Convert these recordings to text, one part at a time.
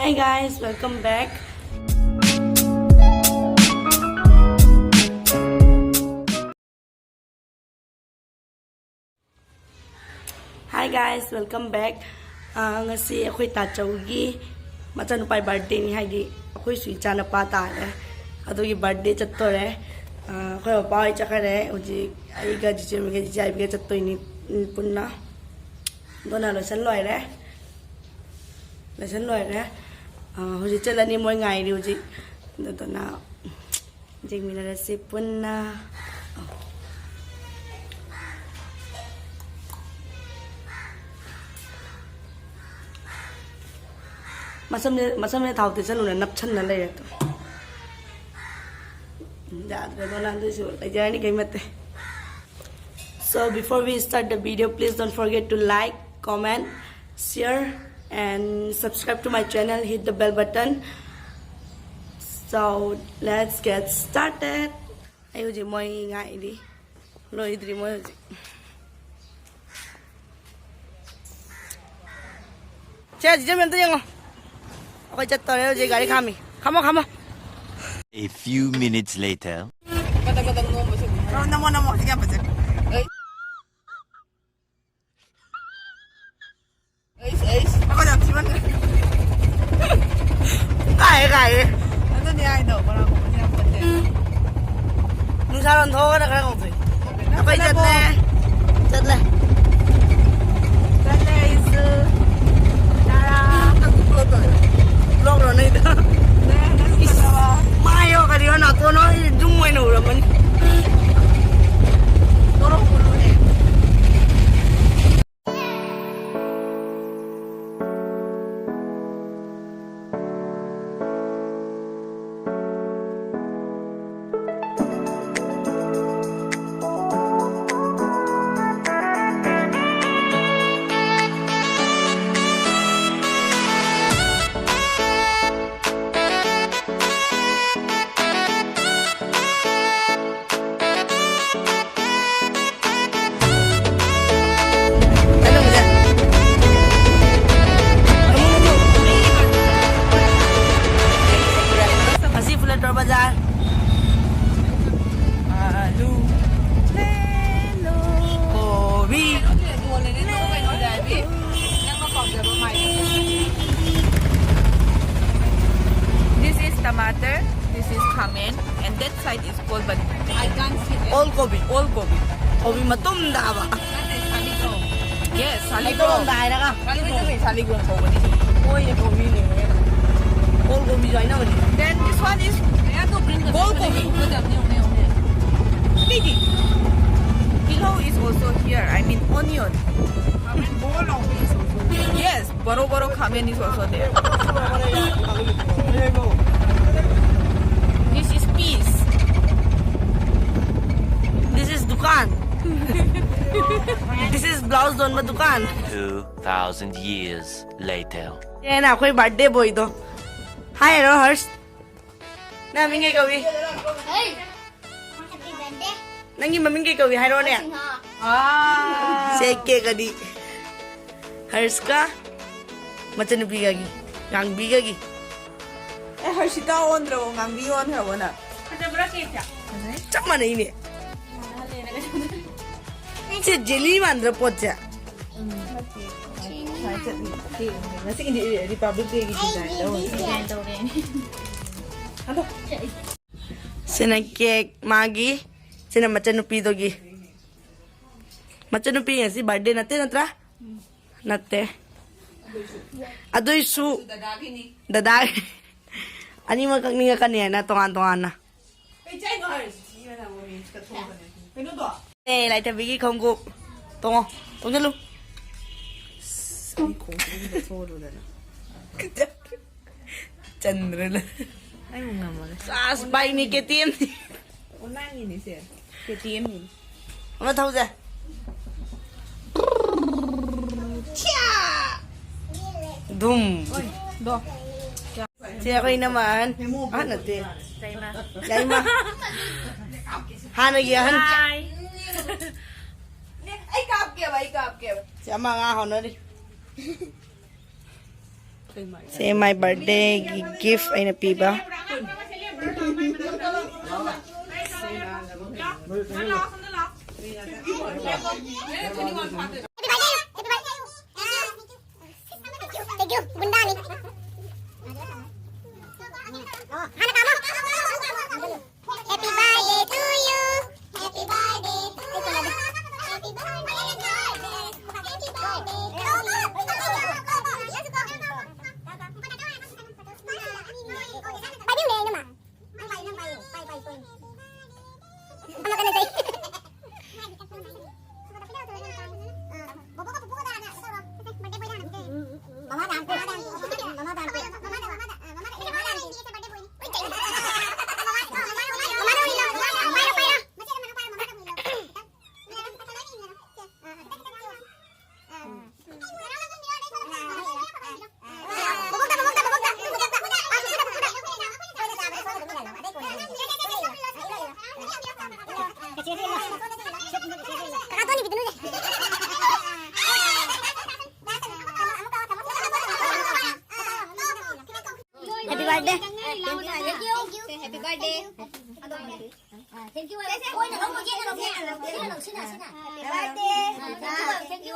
Hi guys, welcome back. Hi guys, welcome back. Ngasi ako'y tachawgi machanupai birthday ni haidi ako'y sui chana pa tare. Adugi birthday chattore. Ako'y papai chakare uji aiga jichemi ge jai ge chattoi ni punna. Dona lo san loi re. Lesson loi re. Uji chalani moi ngai ri uji. Dona jing mina resi punna. Masamnya tahu tu selalu nak napchan nala ya tu. Dah ada orang tu sih, aja ni kaimat. So before we start the video, please don't forget to like, comment, share, and subscribe to my channel. Hit the bell button. So let's get started. Ayo je moi ngai di, lo idri moi. Cik, jom nanti yang aku jatuh je gari kami. Kamu. A few minutes later. Namo, sige apa sih? Ako jam si mana? Kaya. Ano niya ito? Parang ako niya pati. Nung saron to ka na kaya ko. Ako jatuh. Jatuh is Tara. Vlog rồi này đó. Mai yo cái điều nào tôi nói dung mày nụ rồi mình. Tôi đâu có nói. Bazar. Alu. Lelo. Kobi. This is tomato, this is kamen, and that side is called but I can't see it. All kobi. All gobi. Kobi matum dah ba? Yes, Matum saligro. dah ada ka? Saligro ko ba ni? Oh ye kobi ni. All kobi join na ni. Then this one is gold gobi. Lady. Below is also here. I mean onion. Yes, boro kamen is also there. This is peas. This is dukan. This is blouse don ma dukan. 2,000 years later. Ye na koi birthday boy to. Hi hello Harsh. Na mingi kobi. Hey, happy birthday. Nangi mamingi kobi hi ro ne. Ah. Seke kadi. Harsh ka macam bigagi. Yang bigagi. Eh, harshita on ro ngambi on ha wana. Cuma ini. Si jelly mandra pocha. Nasi ini Republic Day gitu Sina cake magi. Sina macam nupi dogi. Macam nupi yang si birthday nate natra. Nate. Aduh isu. Dadag. Ani makang ninga kaniya na tongan na. Eh, lại cho bigi không cụ. Tongo. Tongo lu. Chandra lah. Ay mo nga mo. Sas bay ni KTM. Unang ini sir. KTM ini. Ano tahu je? Dum. Do. Siya ko naman. Ano te? Jai ma. Han lagi han. Ay kap kya ba? Siya mga hon na rin. Sa my birthday gift ay napiba. Thank you, bunda nih. Anak kamu. Happy birthday to you. Happy birthday to you. Happy birthday. Happy birthday. Pwede mo naman. Ano ka na tayo? Happy birthday. Thank you. Happy birthday. Thank you. Ôi nó không có chuyện nó không xin à. Happy birthday. Thank you.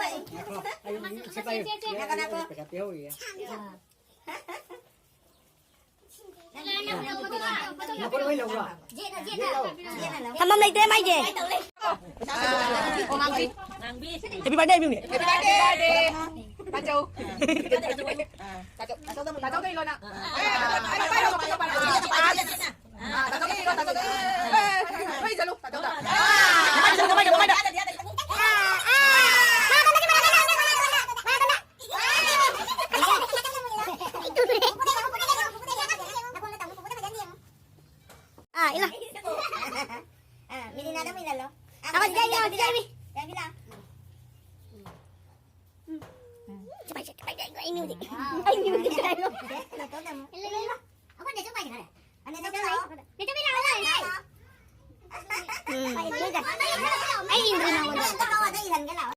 Cảm ơn tên mấy gì? Happy birthday Bill. Happy birthday. Bà Châu. Bà Châu đi luôn ạ. Bây giờ luôn. Bà Châu đó. Ilah. Milih nada milih lo. Ako di Jamie. Jamie lang. Cepat. Ini udah. Ini udah kayo. Ako na coba ya. Ano na coba? Dito bila wala. Ay, hindi na wala. Tawa na ilan galaw.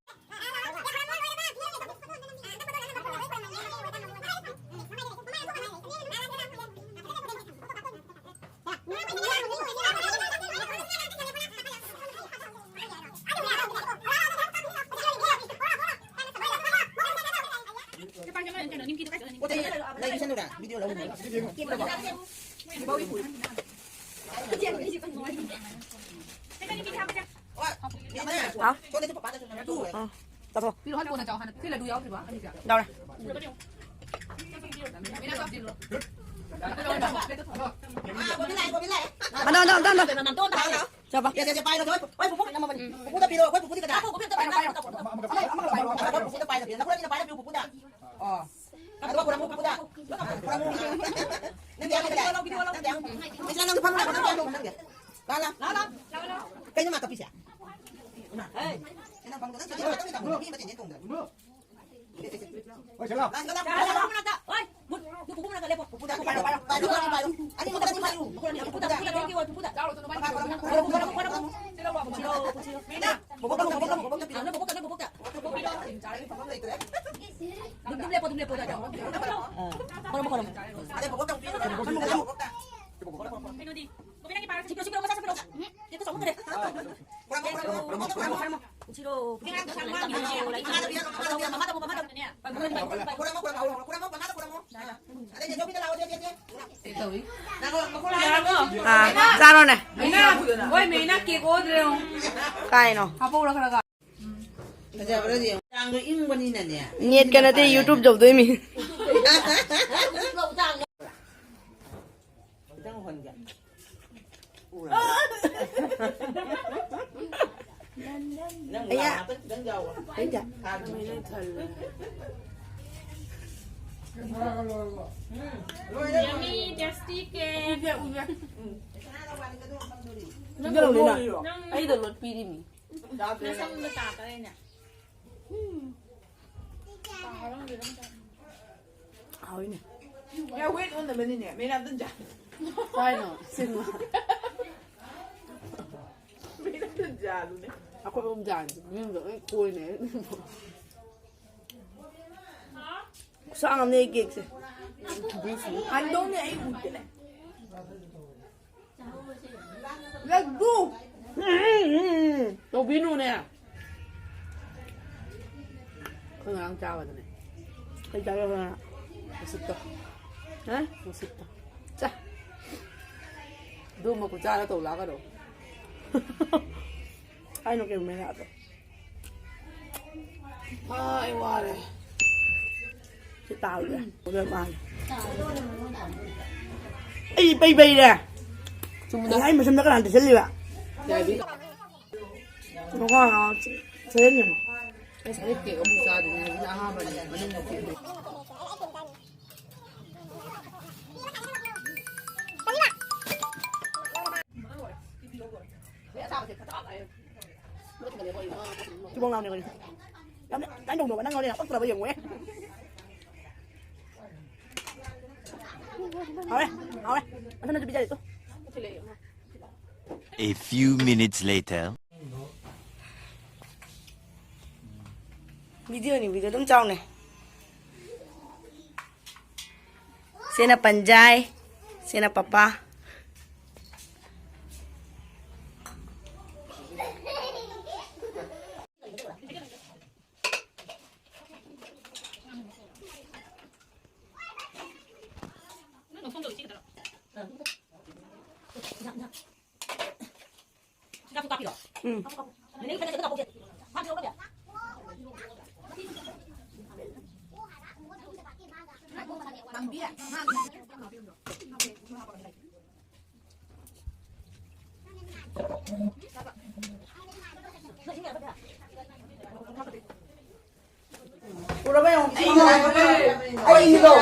Tập rồi. Đi luôn là cháu hắn. Thế là đuôi áo thì quá. Đâu này? Đâu. Cho vào. Ra rồi này. Ôi mấy nát kia có gì không? Cái nó. Học bộ là cái nào? Nhiệt cái này thì YouTube chụp tôi mình. Ấy à. Ấy à. Yummy, tasty cake. Nó đâu đấy nè. Ấy được luật pi đi mi. Nó xong nó tạt ở đây nè. Hỏi nè. Ya wait on the minute nè, mấy năm tân trả. Phải nó, xin mà. Mấy năm tân trả luôn đấy. Ako yung dyan. Yung cool na yun. Saan ang nagigig siya? 안동에 이 웃기네. Let's go. 너 민호네. 그냥 짜거든. Cái cháu là 맛있다. hả? 맛있다. 짜. 너 먹고 짜라도 나가러. Ai nó kêu mẹ lại rồi. 아이 와래. Cái tao rồi. Có được bài. Ê, baby nè. 주문다. Thấy mà xem nó cái làm thì sẽ liều ạ. 야비. Nó có sẽ đến nhỉ. cái 살게 엄청 싸지. 그냥 하면 많이 먹게. Chú bông nào này rồi. Đánh đồng đồ mà đang ngon đi nào. Bắt là bây giờ ngồi.เอาเลยเอาเลยมันน่าจะไปใจดิตัว A few minutes later. video trong trong này Sena Panjai Sena Papa udah ba yung ay ini daw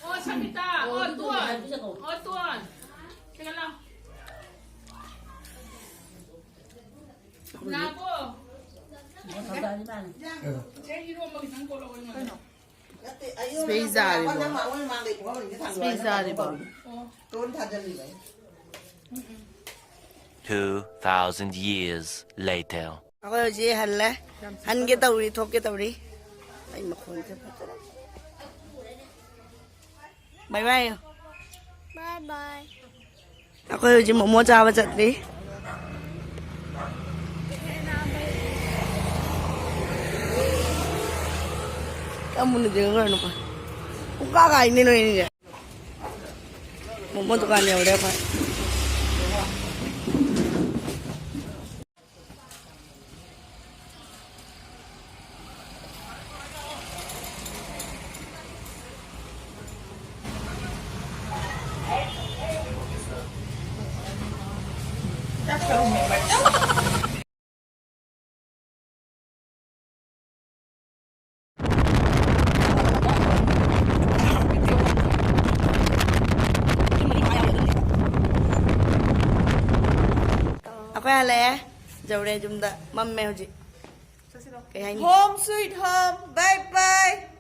Oh, Samita. Oh, tuan. Oh, tuan. Teka lang. Nako. 스페이스아리 뭐. 스페이스아리 뭐. 2,000 years later. ako yung si Hanle Han kita uri thop kita uri ay makhon sa patara bye bye Bye bye. ako yung si Momo chawa chatri kamu na din ano pa kung kakainin na yun Momo to kanya udah pa Ako yung hali Jauh deh jumda Mam mèo chị Cái hành Home sweet home. Bye bye.